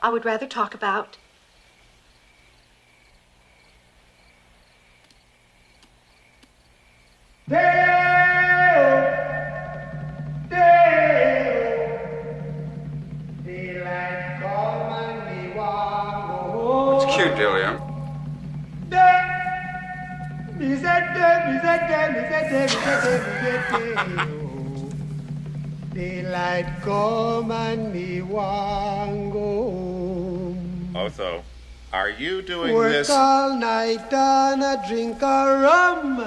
I would rather talk about... It's cute, Delia. Daylight come and me want go home. Also, are you doing Work this? all night and a drink a rum.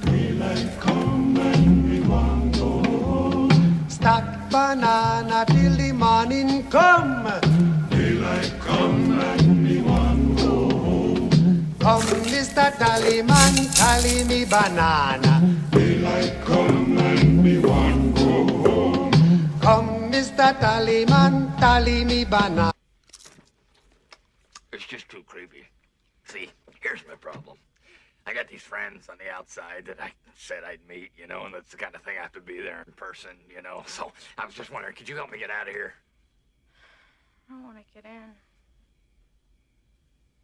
Daylight come and me want go home. Stack banana till the morning come. Daylight come and me want go home. Come, Mr. Tallyman, tally me banana. Daylight come and me want go home. Come, Mr. Tallyman, tally me banana. It's just too creepy. See, here's my problem. I got these friends on the outside that I said I'd meet, you know, and that's the kind of thing I have to be there in person, you know. So I was just wondering, could you help me get out of here? I don't want to get in.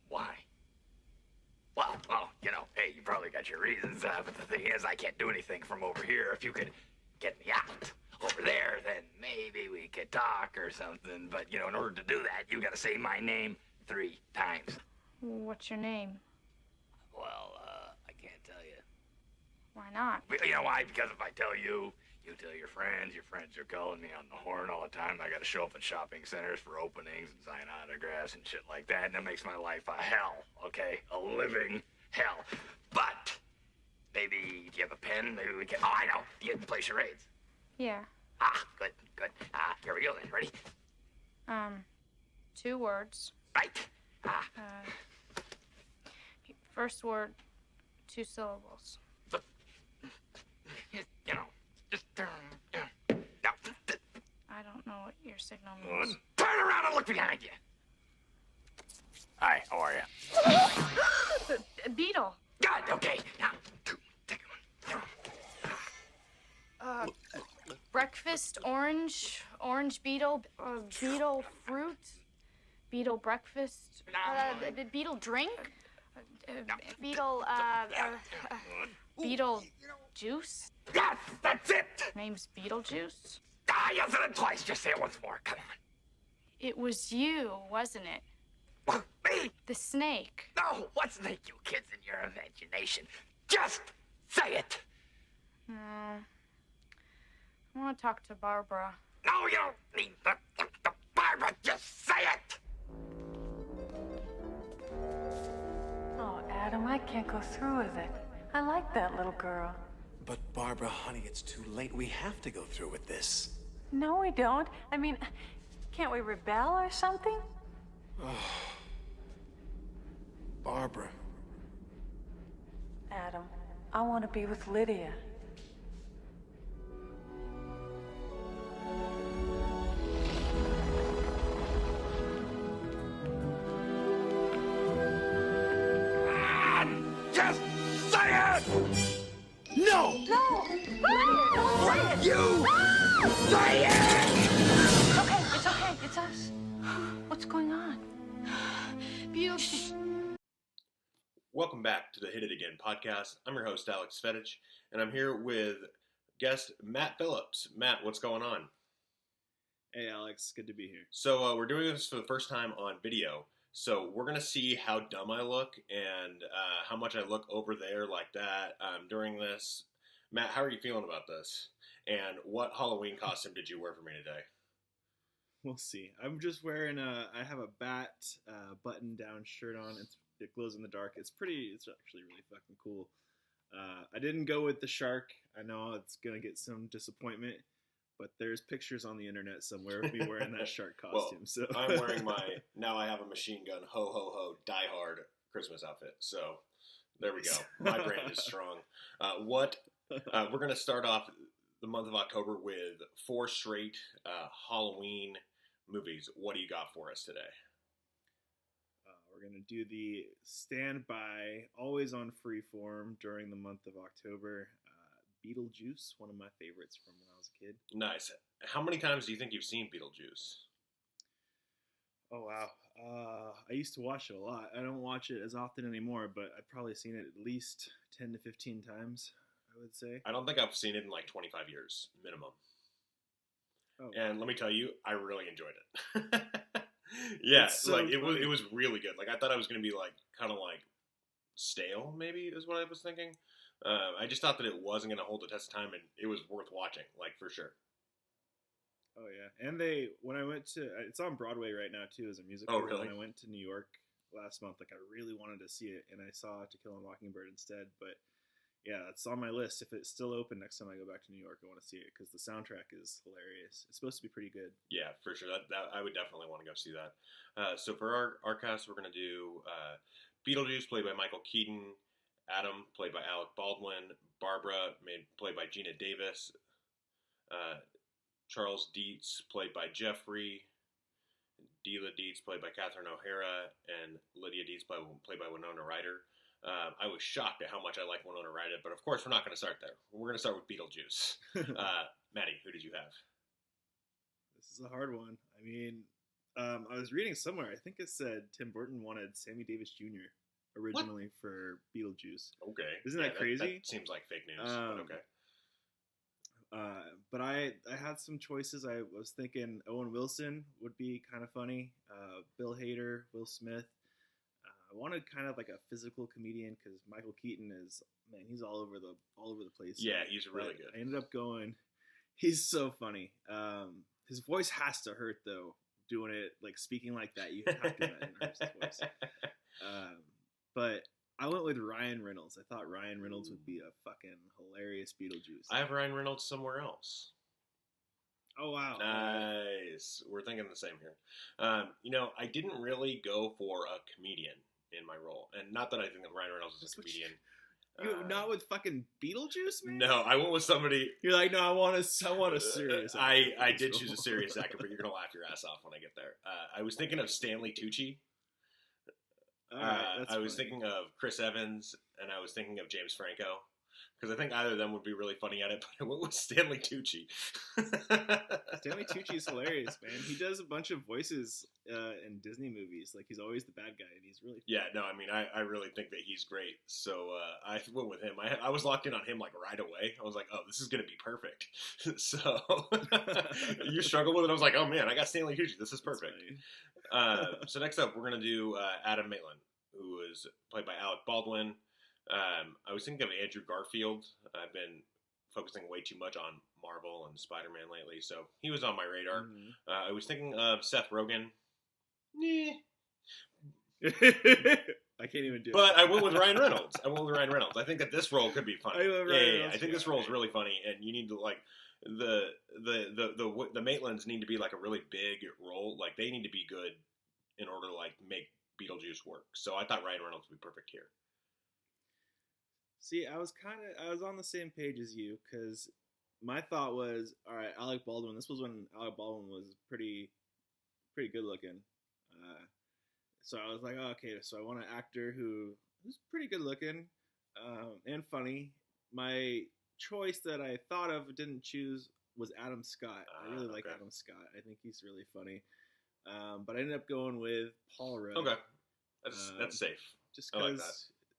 Why? Well, you know, hey, you probably got your reasons, but the thing is, I can't do anything from over here. If you could get me out over there, then maybe we could talk or something. But, you know, in order to do that, you gotta say my name 3 times. What's your name? Well, I can't tell you. Why not? You know why? Because if I tell you, you tell your friends are calling me on the horn all the time. I gotta show up at shopping centers for openings and sign autographs and shit like that, and that makes my life a hell, okay? A living hell. But, maybe, do you have a pen? Maybe we can, oh, I know, you can play charades. Yeah. Good. Here we go then, ready? 2 words. Right. First word, 2 syllables. You know, just turn. No. I don't know what your signal means. Turn around and look behind you. Hi, how are you? Beetle. Good, okay. Now, 2, take one. Breakfast, orange beetle, beetle fruit, beetle breakfast, beetle drink, beetle, beetle juice. Yes, that's it. Name's Beetlejuice. You said it twice. Just say it once more. Come on. It was you, wasn't it? Me? The snake. No, what's snake, you kids in your imagination? Just say it. No. I want to talk to Barbara. No, you don't need the Barbara. Just say it. Oh, Adam, I can't go through with it. I like that little girl. But Barbara, honey, it's too late. We have to go through with this. No, we don't. I mean, can't we rebel or something? Barbara. Adam, I want to be with Lydia. Just say it. No. No! Say it! You say it. It's okay. It's us. What's going on? Beetlejuice. Welcome back to the Hit It Again podcast. I'm your host, Alex Fetich, and I'm here with guest Matt Phillips. Matt, what's going on? Hey, Alex. Good to be here. So we're doing this for the first time on video. So we're going to see how dumb I look and how much I look over there like that during this. Matt, how are you feeling about this? And what Halloween costume did you wear for me today? We'll see. I'm just wearing I have a bat button-down shirt on. It glows in the dark. It's actually really fucking cool. I didn't go with the shark. I know it's going to get some disappointment. But there's pictures on the internet somewhere of me wearing that shark costume. Well, so I'm wearing my Now I Have a Machine Gun Ho Ho Ho Die Hard Christmas outfit. So there we go. My brand is strong. We're going to start off the month of October with 4 straight Halloween movies. What do you got for us today? we're going to do the standby, always on Freeform during the month of October. Beetlejuice, one of my favorites from when I was a kid. Nice. How many times do you think you've seen Beetlejuice? Oh wow. I used to watch it a lot. I don't watch it as often anymore, but I've probably seen it at least 10 to 15 times, I would say. I don't think I've seen it in like 25 years minimum. Oh, And let me tell you, I really enjoyed it. Yeah, It's so like it funny. was really good. Like I thought I was going to be like kind of like stale, maybe is what I was thinking. I just thought that it wasn't going to hold the test of time, and it was worth watching, like for sure. Oh yeah, and when I went to, it's on Broadway right now too as a musical. Oh, really? When I went to New York last month, like I really wanted to see it, and I saw To Kill a Mockingbird instead. But yeah, it's on my list. If it's still open next time I go back to New York, I want to see it because the soundtrack is hilarious. It's supposed to be pretty good. Yeah, for sure. That I would definitely want to go see that. So for our cast, we're going to do Beetlejuice, played by Michael Keaton, Adam, played by Alec Baldwin, Barbara, played by Gina Davis, Charles Dietz, played by Jeffrey, Deela Dietz, played by Catherine O'Hara, and Lydia Dietz, played by Winona Ryder. I was shocked at how much I like Winona Ryder, but of course we're not going to start there. We're going to start with Beetlejuice. Maddie, who did you have? This is a hard one. I mean, I was reading somewhere. I think it said Tim Burton wanted Sammy Davis Jr. originally for Beetlejuice. Okay. Isn't that crazy? That seems like fake news, but okay. But I had some choices. I was thinking Owen Wilson would be kind of funny. Bill Hader, Will Smith. I wanted kind of like a physical comedian because Michael Keaton is, man, he's all over the place. Yeah, he's really But good. I ended up going. He's so funny. His voice has to hurt though. Doing it like speaking like that, you have to imagine it hurts his voice. But I went with Ryan Reynolds. I thought Ryan Reynolds would be a fucking hilarious Beetlejuice. I have Ryan Reynolds somewhere else. Oh wow! Nice. We're thinking the same here. I didn't really go for a comedian in my role, and not that I think that Ryan Reynolds is a comedian. Not with fucking Beetlejuice, man. No, I went with somebody. You're like, no, I want a serious. I did choose a serious actor, but you're gonna laugh your ass off when I get there. I was thinking of Stanley Tucci. I was thinking of Chris Evans, and I was thinking of James Franco, because I think either of them would be really funny at it. But I went with Stanley Tucci. Stanley Tucci is hilarious, man. He does a bunch of voices in Disney movies. Like he's always the bad guy, and he's really funny. Yeah. No, I mean, I really think that he's great. So I went with him. I was locked in on him like right away. I was like, oh, this is gonna be perfect. So you struggled with it. I was like, oh man, I got Stanley Tucci. This is perfect. So next up, we're gonna do Adam Maitland, who is played by Alec Baldwin. I was thinking of Andrew Garfield. I've been focusing way too much on Marvel and Spider-Man lately, so he was on my radar. Mm-hmm. I was thinking of Seth Rogen. I can't even do it. But I went with Ryan Reynolds. I think that this role could be funny. I think this role is really funny, and you need to like the Maitlands need to be like a really big role. Like they need to be good in order to like make Beetlejuice work. So I thought Ryan Reynolds would be perfect here. See, I was on the same page as you because my thought was, all right, Alec Baldwin. This was when Alec Baldwin was pretty good looking. So I was like, oh, okay, so I want an actor who's pretty good looking and funny. My choice that I thought of didn't choose was Adam Scott. I really like Adam Scott. I think he's really funny. But I ended up going with Paul Rudd. Okay, that's safe. Just I like because that.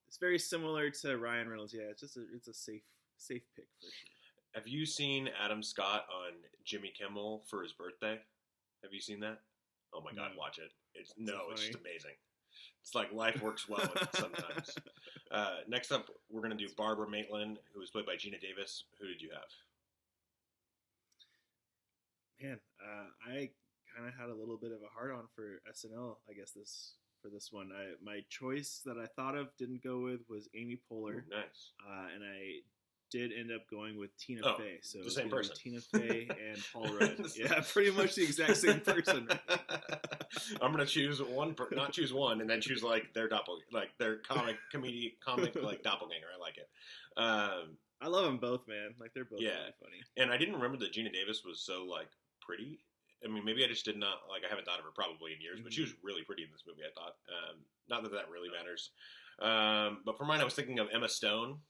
It's very similar to Ryan Reynolds. Yeah, it's a safe pick for sure. Have you seen Adam Scott on Jimmy Kimmel for his birthday? Have you seen that? Oh my God, watch it. It's just amazing. It's like life works well sometimes. Next up, we're going to do Barbara Maitland, who was played by Gina Davis. Who did you have? Man, I kind of had a little bit of a hard-on for SNL, I guess, for this one. My choice that I thought of didn't go with was Amy Poehler. Ooh, nice. And I did end up going with Tina Fey. So the same person. Tina Fey and Paul Rudd. Yeah, pretty much the exact same person. I'm gonna choose not choose one, and then choose like their their comic like doppelganger. I like it. I love them both, man. Like they're both really funny. And I didn't remember that Gina Davis was so like pretty. I mean, maybe I just did not like. I haven't thought of her probably in years, but she was really pretty in this movie. I thought. Not that really matters. But for mine, I was thinking of Emma Stone.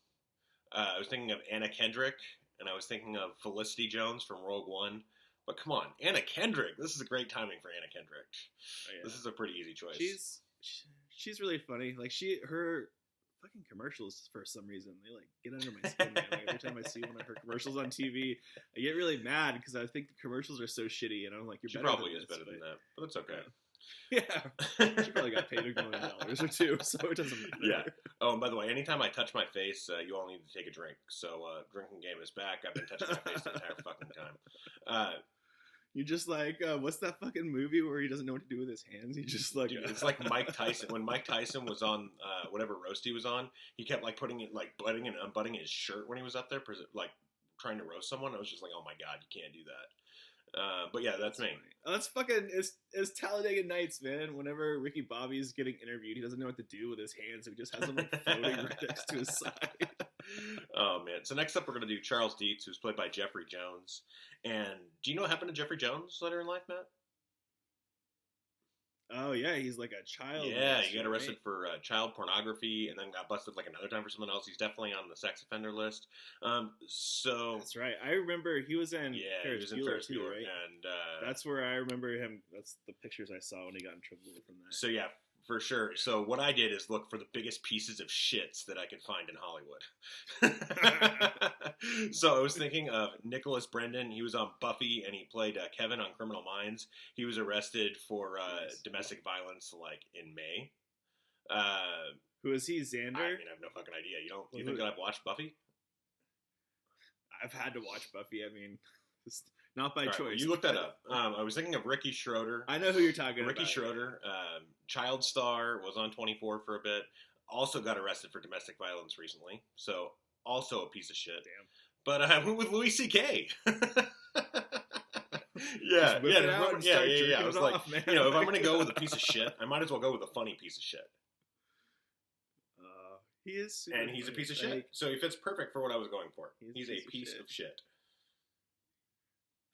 I was thinking of Anna Kendrick, and I was thinking of Felicity Jones from Rogue One. But come on, Anna Kendrick. This is a great timing for Anna Kendrick. Oh, yeah. This is a pretty easy choice. She's really funny. Like her fucking commercials for some reason they like get under my skin. Man. Like, every time I see one of her commercials on TV, I get really mad because I think the commercials are so shitty, and I'm like, She probably is better than that, but it's okay. Yeah, she probably got paid $1 million or two, so it doesn't matter. Yeah. Oh, and by the way, anytime I touch my face, you all need to take a drink. So, drinking game is back. I've been touching my face the entire fucking time. You're just like, what's that fucking movie where he doesn't know what to do with his hands? He just like, dude, it's like Mike Tyson. When Mike Tyson was on whatever roast he was on, he kept like putting it, like buttoning and unbuttoning his shirt when he was up there, like trying to roast someone. I was just like, oh my god, you can't do that. But yeah, that's me. That's fucking it's Talladega Nights, man. Whenever Ricky Bobby's getting interviewed, he doesn't know what to do with his hands, so he just has them like floating right next to his side. Oh man! So next up, we're gonna do Charles Dietz, who's played by Jeffrey Jones. And do you know what happened to Jeffrey Jones later in life, Matt? Oh yeah, he's like a child. Yeah, he got arrested for child pornography, and then got busted like another time for something else. He's definitely on the sex offender list. So that's right. I remember he was in Ferris Bueller too, right? And that's where I remember him. That's the pictures I saw when he got in trouble from that. So yeah, for sure. So what I did is look for the biggest pieces of shits that I could find in Hollywood. So I was thinking of Nicholas Brendan. He was on Buffy, and he played Kevin on Criminal Minds. He was arrested for domestic violence, like in May. Who is he? Xander? I mean, I have no fucking idea. You think that I've watched Buffy? I've had to watch Buffy. I mean, not by choice. Well, you look that up. I was thinking of Ricky Schroeder. I know who you're talking about. Ricky Schroeder, child star, was on 24 for a bit. Also got arrested for domestic violence recently. So also a piece of shit. Damn. But I went with Louis C.K. Yeah. I was like, off, man. If I'm going to go with a piece of shit, I might as well go with a funny piece of shit. He is, and he's a piece of shit. So he fits perfect for what I was going for. He's a piece of shit.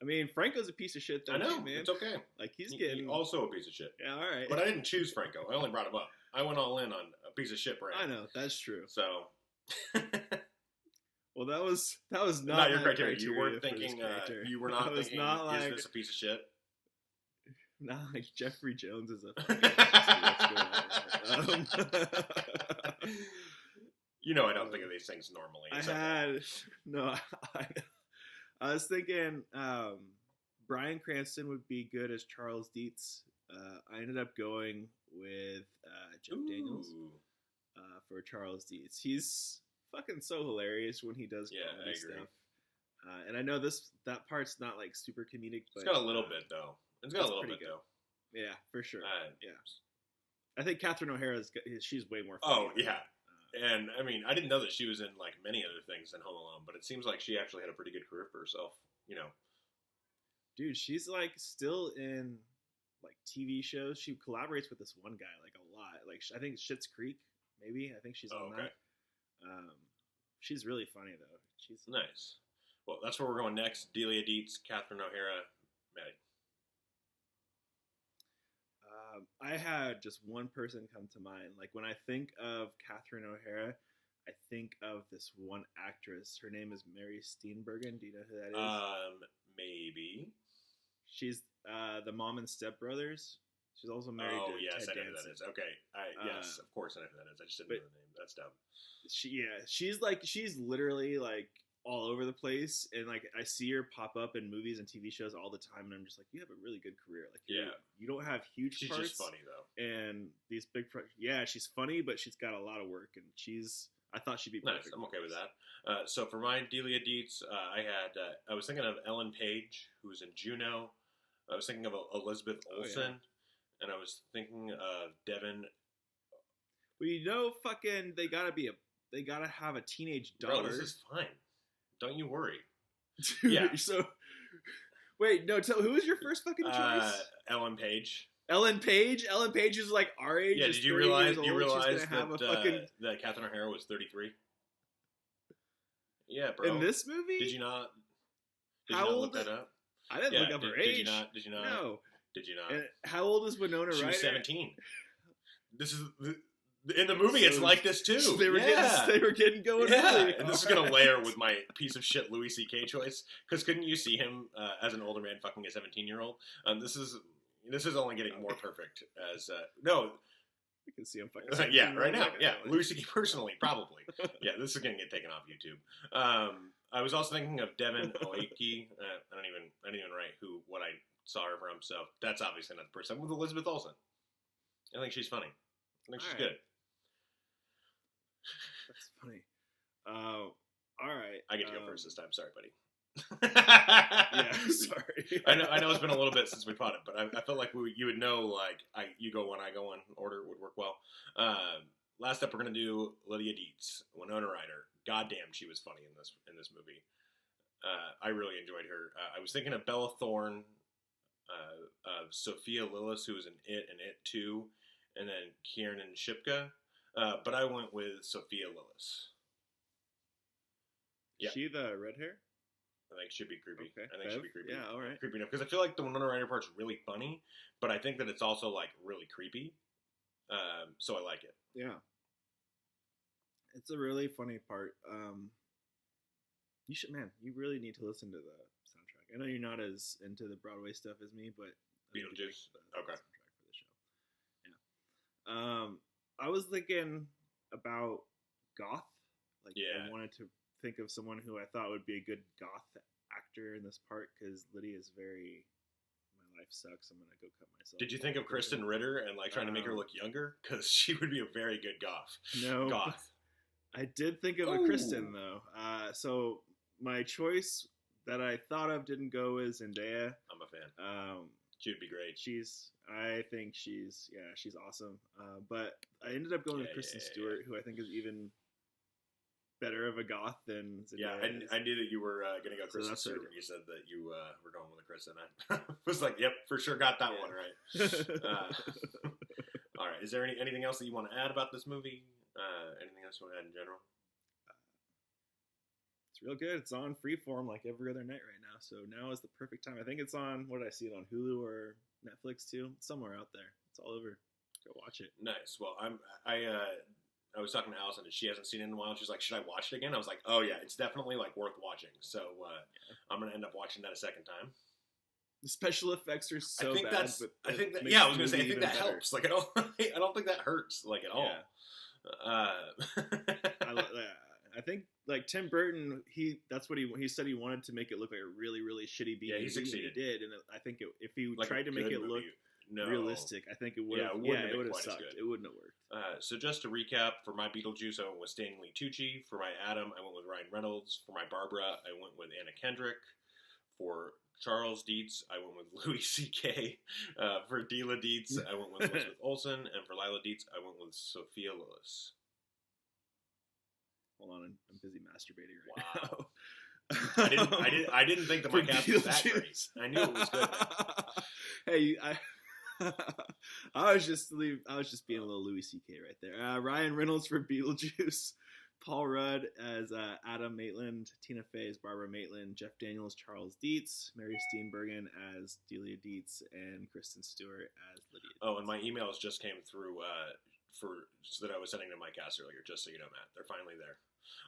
I mean, Franco's a piece of shit, though. I know, too, man. it's okay. Like he's getting also a piece of shit. Yeah, all right. But I didn't choose Franco. I only brought him up. I went all in on a piece of shit brand. I know, that's true. So. Well, that was not your criteria. You weren't thinking. You were not thinking. Not like, is this a piece of shit? Not like Jeffrey Jones is a. I don't think of these things normally. I was thinking Bryan Cranston would be good as Charles Dietz. I ended up going with Jeff Daniels for Charles Dietz. He's fucking so hilarious when he does comedy stuff. And I know that part's not like super comedic, but it's got a little bit though. It's got a little bit good. though. Yeah, for sure. Yeah, I think Catherine O'Hara she's way more. Funny yeah. And I mean, I didn't know that she was in like many other things than Home Alone, but it seems like she actually had a pretty good career for herself. Dude, she's like still in like TV shows. She collaborates with this one guy like a lot. Like I think Schitt's Creek, maybe. I think she's on that. She's really funny though. She's nice. Well, that's where we're going next. Delia Dietz, Catherine O'Hara, Maddie. I had just one person come to mind. Like when I think of Catherine O'Hara, I think of this one actress. Her name is Mary Steenburgen. Do you know who that is? Maybe. She's the mom and Step Brothers. She's also married to yes, Ted I know who Danson. that is. Okay, yes, of course I know who that is. I just didn't know the name. That's dumb. She's literally like all over the place, and like I see her pop up in movies and TV shows all the time, and I'm just like, you have a really good career. Like, you don't have huge she's parts. She's just funny though, and these big she's funny, but she's got a lot of work, and I thought she'd be perfect. Nice. I'm okay with that. So for mine, Delia Dietz, I was thinking of Ellen Page, who was in Juno. I was thinking of Elizabeth Olsen, and I was thinking of Devin. Well, fucking they gotta have a teenage daughter. Bro, this is fine. Don't you worry. Dude, yeah. So, wait, no. Who was your first fucking choice? Ellen Page. Ellen Page. Ellen Page is like our age. Yeah. Did you realize? That Catherine O'Hara was 33? Yeah, bro. In this movie? Did you not? How old? Look that up? I didn't look up her age. Did you not? No. Did you not? And how old is Winona Ryder? She was 17. This is In the movie, it's like this too. They were getting going. Yeah, early. and this is gonna layer with my piece of shit Louis C.K. choice. Because couldn't you see him as an older man fucking a 17-year-old? This is only getting more perfect. As no, You can see him fucking. yeah, right now, yeah, Louis C.K. personally, probably. Yeah, this is gonna get taken off YouTube. I was also thinking of Devin Oeki. I didn't even write what I saw her from. So that's obviously not the person. I'm with Elizabeth Olsen. I think she's funny. I think she's good. That's funny. All right. I get to go first this time. Sorry, buddy. Yeah, sorry. I know it's been a little bit since we fought it, but I felt like you would know, like, you go one, I go one order would work well. Last up, we're going to do Lydia Dietz, Winona Ryder. Goddamn, she was funny in this movie. I really enjoyed her. I was thinking of Bella Thorne, Sophia Lillis, who was in It and It 2, and then Kiernan Shipka. But I went with Sophia Lillis. Yeah. She the red hair? I think she'd be creepy. Okay. I think she'd be creepy. Yeah, all right. Creepy enough. Because I feel like the Winona Ryder part's really funny, but I think that it's also, like, really creepy. So I like it. Yeah. It's a really funny part. You really need to listen to the soundtrack. I know you're not as into the Broadway stuff as me, but Beetlejuice. Okay. Soundtrack for the show. Yeah. I was thinking about goth. Like, yeah. I wanted to think of someone who I thought would be a good goth actor in this part because Lydia is very. My life sucks. I'm gonna go cut myself. Did you think of Kristen Ritter and like trying to make her look younger? Because she would be a very good goth. No, goth. I did think of a Kristen though. So my choice that I thought of didn't go as Zendaya. I'm a fan. She would be great. I think she's awesome. But I ended up going with Kristen Stewart, who I think is even better of a goth than Zendaya. Yeah, I knew that you were going to go Kristen Stewart when you said that you were going with a Kristen. I was like, yep, for sure got that one right. All right. Is there anything else that you want to add about this movie? Anything else you want to add in general? It's real good. It's on Freeform like every other night right now. So now is the perfect time. I think it's on, what did I see it on, Hulu or Netflix too? It's somewhere out there. It's all over. Go watch it. Nice. Well, I was talking to Allison and she hasn't seen it in a while. She's like, should I watch it again? I was like, oh yeah, it's definitely like worth watching. So I'm going to end up watching that a second time. The special effects are so bad. I think that helps. Like I don't think that hurts like at all. I think like Tim Burton, that's what he said he wanted to make it look like a really, really shitty B. Yeah, he succeeded. He did, and I think if he like tried to make it look realistic, I think it would have. Yeah, it would have sucked. It wouldn't have worked. So just to recap, for my Beetlejuice, I went with Stanley Tucci. For my Adam, I went with Ryan Reynolds. For my Barbara, I went with Anna Kendrick. For Charles Dietz, I went with Louis C.K. For Dila Dietz, I went with Elizabeth Olsen. And for Lila Dietz, I went with Sophia Lillis. Hold on, I'm busy masturbating right now. I didn't think the my cast was that great. I knew it was good. Hey, I was just being a little Louis C.K. right there. Ryan Reynolds for Beetlejuice, Paul Rudd as Adam Maitland, Tina Fey as Barbara Maitland, Jeff Daniels, Charles Dietz, Mary Steenburgen as Delia Dietz, and Kristen Stewart as Lydia Dietz. Oh, and my emails just came through so that I was sending to my cast earlier, just so you know, Matt. They're finally there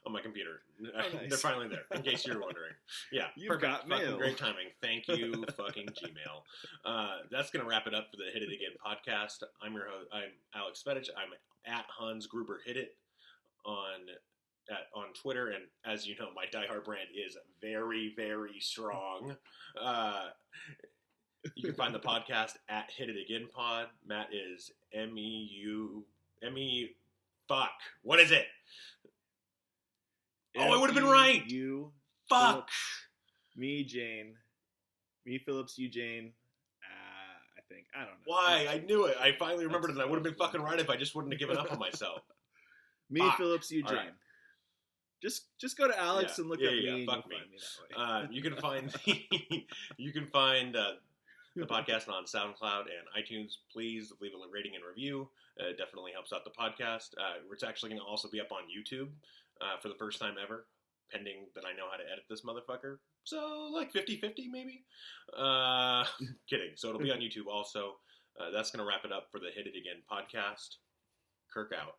on my computer. Oh, nice. They're finally there, in case you're wondering. Yeah, you've got mail. Great timing. Thank you, fucking Gmail. That's going to wrap it up for the Hit It Again podcast. I'm your host. I'm Alex Fetich. I'm at Hans Gruber Hit It on Twitter, and as you know, my diehard brand is very, very strong. You can find the podcast at Hit It Again Pod. Matt is fuck. What is it? Oh, I would have been right. You. Fuck. Phillips, me, Jane. Me, Phillips, you, Jane. I think. I don't know. Why? I knew it. I finally remembered it. I would have been fucking right if I just wouldn't have given up on myself. Me, fuck. Phillips, you, Jane. Right. Just go to Alex and look up me. And fuck me. Find me that way. You can find the podcast on SoundCloud and iTunes. Please leave a rating and review. It definitely helps out the podcast. It's actually going to also be up on YouTube for the first time ever, pending that I know how to edit this motherfucker. So, like 50-50 maybe? Kidding. So it'll be on YouTube also. That's going to wrap it up for the Hit It Again podcast. Kirk out.